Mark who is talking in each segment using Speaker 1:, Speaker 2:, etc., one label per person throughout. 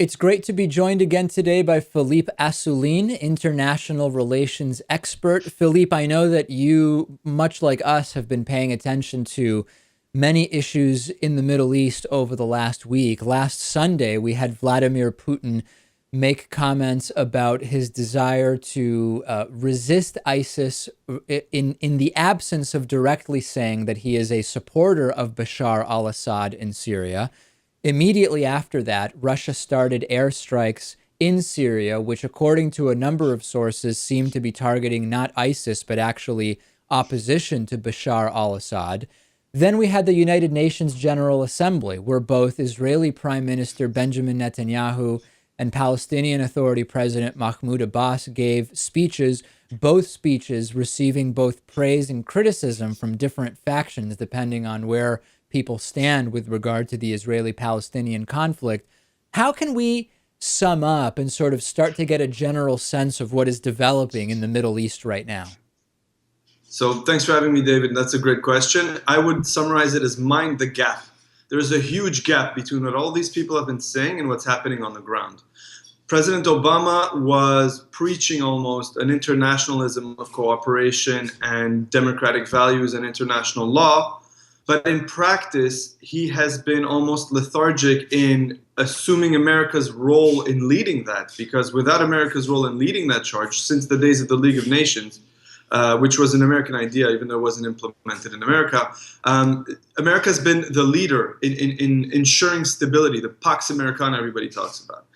Speaker 1: It's great to be joined again today by Philippe Assouline, international relations expert. Philippe, I know that you, much like us, have been paying attention to many issues in the Middle East over the last week. Last Sunday, we had Vladimir Putin make comments about his desire to resist ISIS in the absence of directly saying that he is a supporter of Bashar al-Assad in Syria. Immediately after that, Russia started airstrikes in Syria, which, according to a number of sources, seem to be targeting not ISIS, but actually opposition to Bashar al-Assad. Then we had the United Nations General Assembly, where both Israeli Prime Minister Benjamin Netanyahu and Palestinian Authority President Mahmoud Abbas gave speeches, both speeches receiving both praise and criticism from different factions, depending on where people stand with regard to the Israeli-Palestinian conflict. How can we sum up and sort of start to get a general sense of what is developing in the Middle East right now?
Speaker 2: So thanks for having me, David. That's a great question. I would summarize it as mind the gap. There is a huge gap between what all these people have been saying and what's happening on the ground. President Obama was preaching almost an internationalism of cooperation and democratic values and international law. But in practice, he has been almost lethargic in assuming America's role in leading that, because without America's role in leading that charge, since the days of the League of Nations, which was an American idea, even though it wasn't implemented in America, America's been the leader in ensuring stability, the Pax Americana everybody talks about.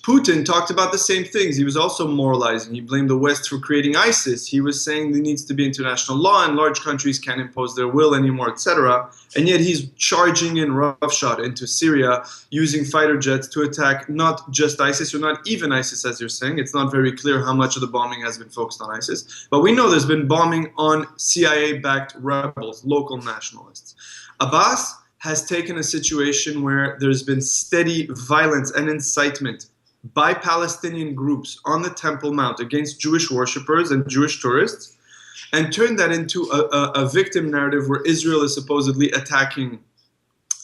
Speaker 2: Putin talked about the same things. He was also moralizing. He blamed the West for creating ISIS. He was saying there needs to be international law and large countries can't impose their will anymore, etc. And yet he's charging in roughshod into Syria using fighter jets to attack not just ISIS, or not even ISIS, as you're saying. It's not very clear how much of the bombing has been focused on ISIS. But we know there's been bombing on CIA-backed rebels, local nationalists. Abbas has taken a situation where there's been steady violence and incitement by Palestinian groups on the Temple Mount against Jewish worshippers and Jewish tourists, and turned that into a victim narrative where Israel is supposedly attacking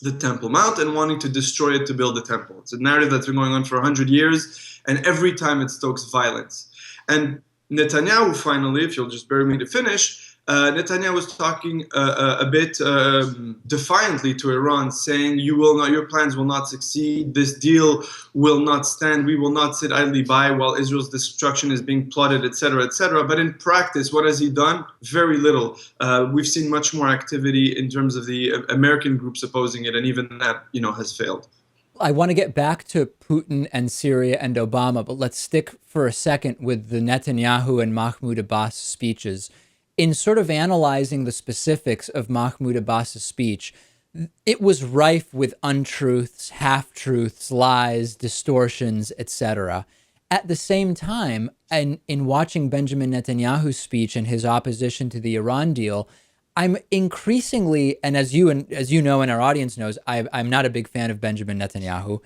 Speaker 2: the Temple Mount and wanting to destroy it to build a temple. It's a narrative that's been going on for 100 years, and every time it stokes violence. And Netanyahu, finally, if you'll just bear with me to finish, Netanyahu was talking a bit defiantly to Iran, saying, your plans will not succeed, this deal will not stand, we will not sit idly by while Israel's destruction is being plotted, etc., etc. But in practice, what has he done? Very little. We've seen much more activity in terms of the American groups opposing it, and even that, has failed.
Speaker 1: I want to get back to Putin and Syria and Obama, but let's stick for a second with the Netanyahu and Mahmoud Abbas speeches. In sort of analyzing the specifics of Mahmoud Abbas's speech, it was rife with untruths, half-truths, lies, distortions, etc. At the same time, and in watching Benjamin Netanyahu's speech and his opposition to the Iran deal, I'm increasingly, and as you know and our audience knows, I'm not a big fan of Benjamin Netanyahu.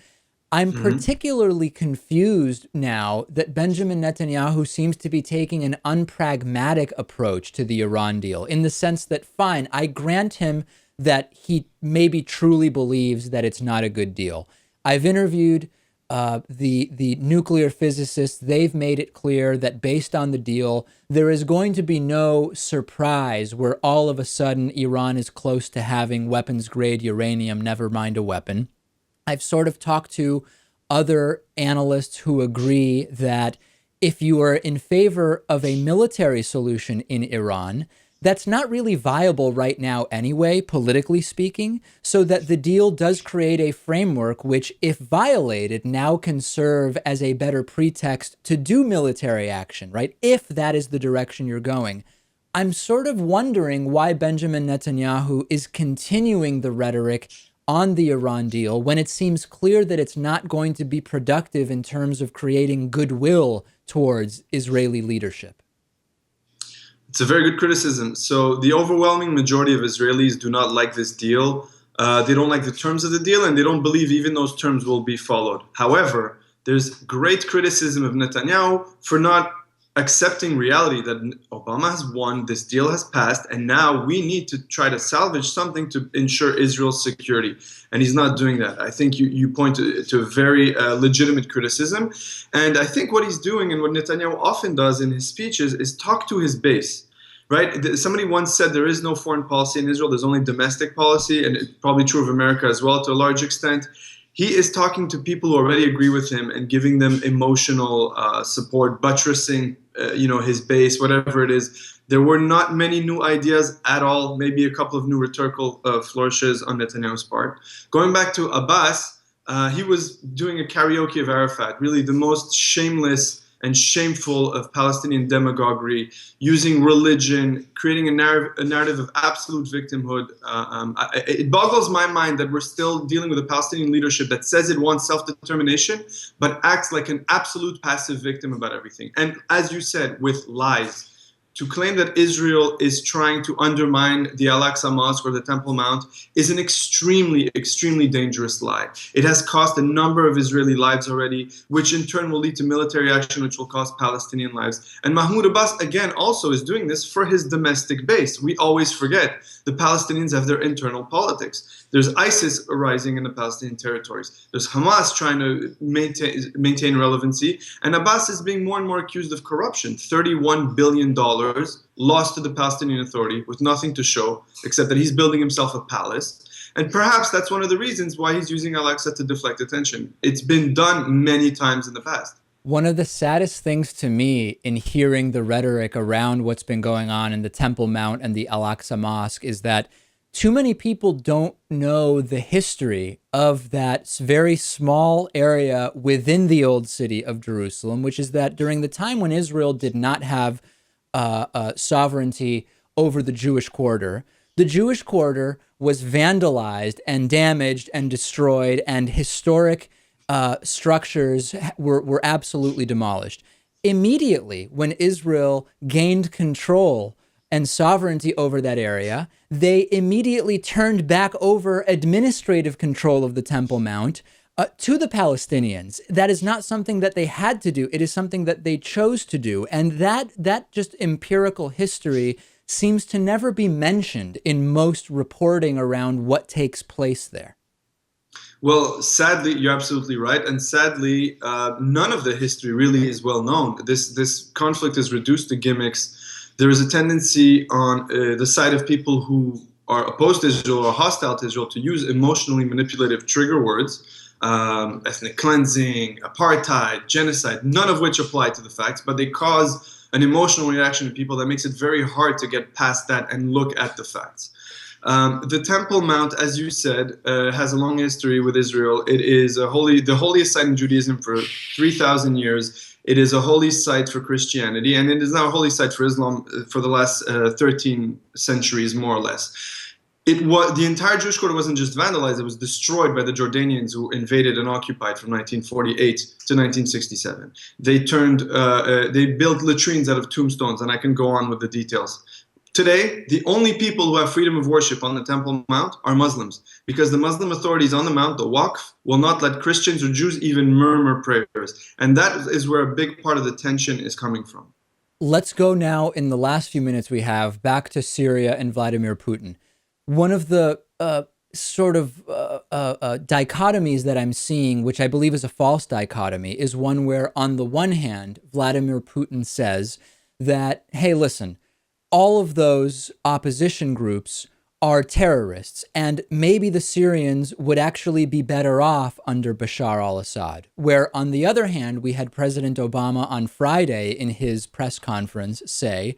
Speaker 1: I'm particularly confused now that Benjamin Netanyahu seems to be taking an unpragmatic approach to the Iran deal, in the sense that, fine, I grant him that he maybe truly believes that it's not a good deal. I've interviewed the nuclear physicists. They've made it clear that based on the deal, there is going to be no surprise where all of a sudden Iran is close to having weapons-grade uranium, never mind a weapon. I've sort of talked to other analysts who agree that if you are in favor of a military solution in Iran, that's not really viable right now anyway, politically speaking, so that the deal does create a framework which, if violated, now can serve as a better pretext to do military action, right? If that is the direction you're going. I'm sort of wondering why Benjamin Netanyahu is continuing the rhetoric on the Iran deal when it seems clear that it's not going to be productive in terms of creating goodwill towards Israeli leadership.
Speaker 2: It's a very good criticism. So the overwhelming majority of Israelis do not like this deal. They don't like the terms of the deal, and they don't believe even those terms will be followed. However, there's great criticism of Netanyahu for not accepting reality that Obama has won, this deal has passed, and now we need to try to salvage something to ensure Israel's security. And he's not doing that. I think you point to a very legitimate criticism. And I think what he's doing and what Netanyahu often does in his speeches is talk to his base. Right? Somebody once said there is no foreign policy in Israel, there's only domestic policy, and it's probably true of America as well to a large extent. He is talking to people who already agree with him and giving them emotional support, buttressing, his base, whatever it is. There were not many new ideas at all, maybe a couple of new rhetorical flourishes on Netanyahu's part. Going back to Abbas, he was doing a karaoke of Arafat, really the most shameless and shameful of Palestinian demagoguery, using religion, creating a narrative of absolute victimhood. It boggles my mind that we're still dealing with a Palestinian leadership that says it wants self-determination, but acts like an absolute passive victim about everything. And as you said, with lies. To claim that Israel is trying to undermine the Al-Aqsa Mosque or the Temple Mount is an extremely, extremely dangerous lie. It has cost a number of Israeli lives already, which in turn will lead to military action, which will cost Palestinian lives. And Mahmoud Abbas, again, also is doing this for his domestic base. We always forget the Palestinians have their internal politics. There's ISIS arising in the Palestinian territories. There's Hamas trying to maintain relevancy. And Abbas is being more and more accused of corruption. $31 billion lost to the Palestinian Authority with nothing to show except that he's building himself a palace. And perhaps that's one of the reasons why he's using Al-Aqsa to deflect attention. It's been done many times in the past.
Speaker 1: One of the saddest things to me in hearing the rhetoric around what's been going on in the Temple Mount and the Al-Aqsa Mosque is that too many people don't know the history of that very small area within the old city of Jerusalem, which is that during the time when Israel did not have sovereignty over the Jewish quarter was vandalized and damaged and destroyed, and historic structures were absolutely demolished. Immediately, when Israel gained control and sovereignty over that area, they immediately turned back over administrative control of the Temple Mount to the Palestinians. That is not something that they had to do. It is something that they chose to do. And that just empirical history seems to never be mentioned in most reporting around what takes place there.
Speaker 2: Well, sadly, you're absolutely right. And sadly, none of the history really is well known. This conflict is reduced to gimmicks. There is a tendency on the side of people who are opposed to Israel or hostile to Israel to use emotionally manipulative trigger words, ethnic cleansing, apartheid, genocide, none of which apply to the facts, but they cause an emotional reaction to people that makes it very hard to get past that and look at the facts. The Temple Mount, as you said, has a long history with Israel. It is the holiest site in Judaism for 3,000 years. It is a holy site for Christianity, and it is now a holy site for Islam for the last 13 centuries, more or less. The entire Jewish quarter wasn't just vandalized; it was destroyed by the Jordanians who invaded and occupied from 1948 to 1967. They built latrines out of tombstones, and I can go on with the details. Today, the only people who have freedom of worship on the Temple Mount are Muslims, because the Muslim authorities on the Mount, the Waqf, will not let Christians or Jews even murmur prayers. And that is where a big part of the tension is coming from.
Speaker 1: Let's go now, in the last few minutes we have, back to Syria and Vladimir Putin. One of the dichotomies that I'm seeing, which I believe is a false dichotomy, is one where, on the one hand, Vladimir Putin says that, hey, listen, all of those opposition groups are terrorists, and maybe the Syrians would actually be better off under Bashar al-Assad. Where, on the other hand, we had President Obama on Friday in his press conference say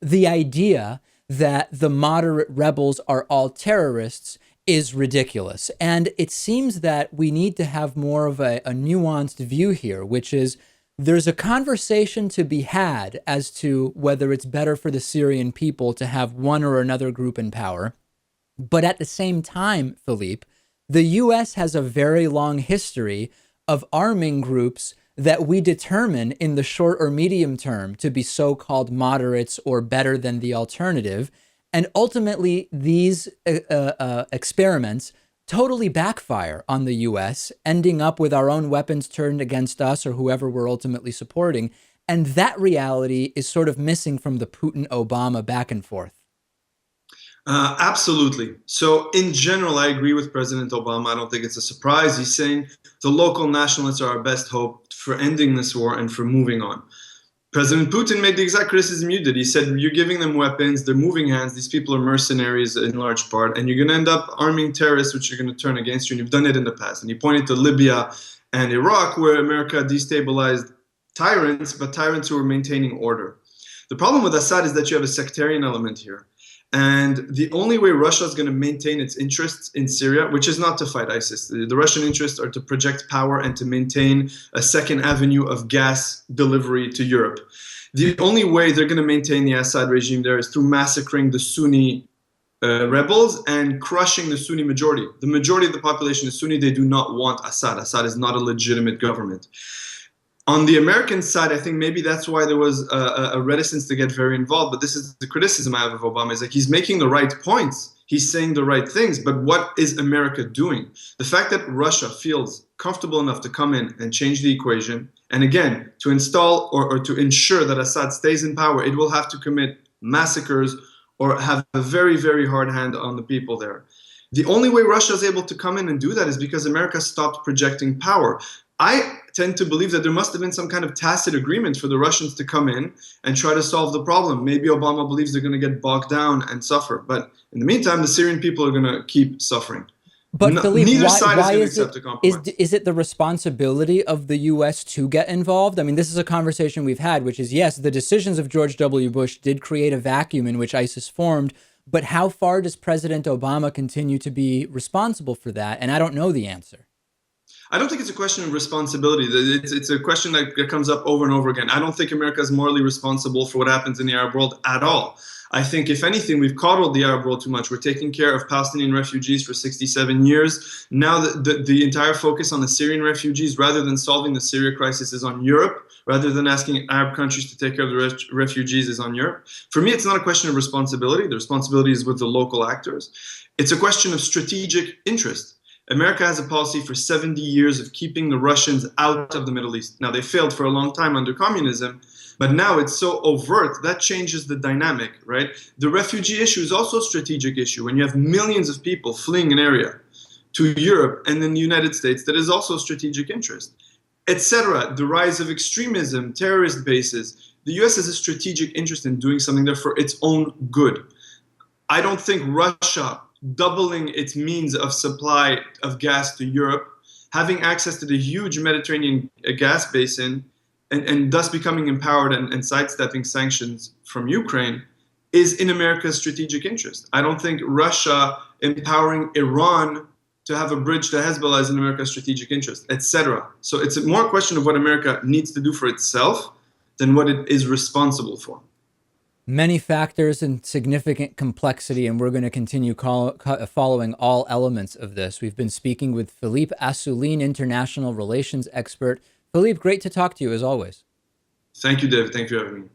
Speaker 1: the idea that the moderate rebels are all terrorists is ridiculous. And it seems that we need to have more of a nuanced view here, which is there's a conversation to be had as to whether it's better for the Syrian people to have one or another group in power. But at the same time, Philippe, the U.S. has a very long history of arming groups that we determine in the short or medium term to be so-called moderates or better than the alternative. And ultimately, these experiments totally backfire on the U.S., ending up with our own weapons turned against us or whoever we're ultimately supporting. And that reality is sort of missing from the Putin-Obama back and forth.
Speaker 2: Absolutely. So, in general, I agree with President Obama. I don't think it's a surprise. He's saying the local nationalists are our best hope for ending this war and for moving on. President Putin made the exact criticism you did. He said, you're giving them weapons, they're moving hands, these people are mercenaries in large part, and you're going to end up arming terrorists, which are going to turn against you, and you've done it in the past. And he pointed to Libya and Iraq, where America destabilized tyrants, but tyrants who were maintaining order. The problem with Assad is that you have a sectarian element here. And the only way Russia is going to maintain its interests in Syria, which is not to fight ISIS, the Russian interests are to project power and to maintain a second avenue of gas delivery to Europe. The only way they're going to maintain the Assad regime there is through massacring the Sunni rebels and crushing the Sunni majority. The majority of the population is Sunni. They do not want Assad. Assad is not a legitimate government. On the American side, I think maybe that's why there was a reticence to get very involved. But this is the criticism I have of Obama, is like he's making the right points. He's saying the right things. But what is America doing? The fact that Russia feels comfortable enough to come in and change the equation, and again, to install or to ensure that Assad stays in power, it will have to commit massacres or have a very, very hard hand on the people there. The only way Russia is able to come in and do that is because America stopped projecting power. I tend to believe that there must have been some kind of tacit agreement for the Russians to come in and try to solve the problem. Maybe Obama believes they're going to get bogged down and suffer. But in the meantime, the Syrian people are going to keep suffering.
Speaker 1: But Philippe,
Speaker 2: neither side is
Speaker 1: why
Speaker 2: going to
Speaker 1: is
Speaker 2: accept a compromise.
Speaker 1: is it the responsibility of the U.S. to get involved? I mean, this is a conversation we've had, which is, yes, the decisions of George W. Bush did create a vacuum in which ISIS formed. But how far does President Obama continue to be responsible for that? And I don't know the answer.
Speaker 2: I don't think it's a question of responsibility. It's a question that comes up over and over again. I don't think America is morally responsible for what happens in the Arab world at all. I think, if anything, we've coddled the Arab world too much. We're taking care of Palestinian refugees for 67 years. Now the entire focus on the Syrian refugees, rather than solving the Syria crisis, is on Europe. Rather than asking Arab countries to take care of the refugees, is on Europe. For me, it's not a question of responsibility. The responsibility is with the local actors. It's a question of strategic interest. America has a policy for 70 years of keeping the Russians out of the Middle East. Now, they failed for a long time under communism, but now it's so overt that changes the dynamic, right? The refugee issue is also a strategic issue. When you have millions of people fleeing an area to Europe and then the United States, that is also a strategic interest, etc. The rise of extremism, terrorist bases. The U.S. has a strategic interest in doing something there for its own good. I don't think Russia doubling its means of supply of gas to Europe, having access to the huge Mediterranean gas basin, and thus becoming empowered and sidestepping sanctions from Ukraine, is in America's strategic interest. I don't think Russia empowering Iran to have a bridge to Hezbollah is in America's strategic interest, etc. So it's more a question of what America needs to do for itself than what it is responsible for.
Speaker 1: Many factors and significant complexity, and we're going to continue following all elements of this. We've been speaking with Philippe Assouline, international relations expert. Philippe, great to talk to you as always.
Speaker 2: Thank you, David. Thank you for having me.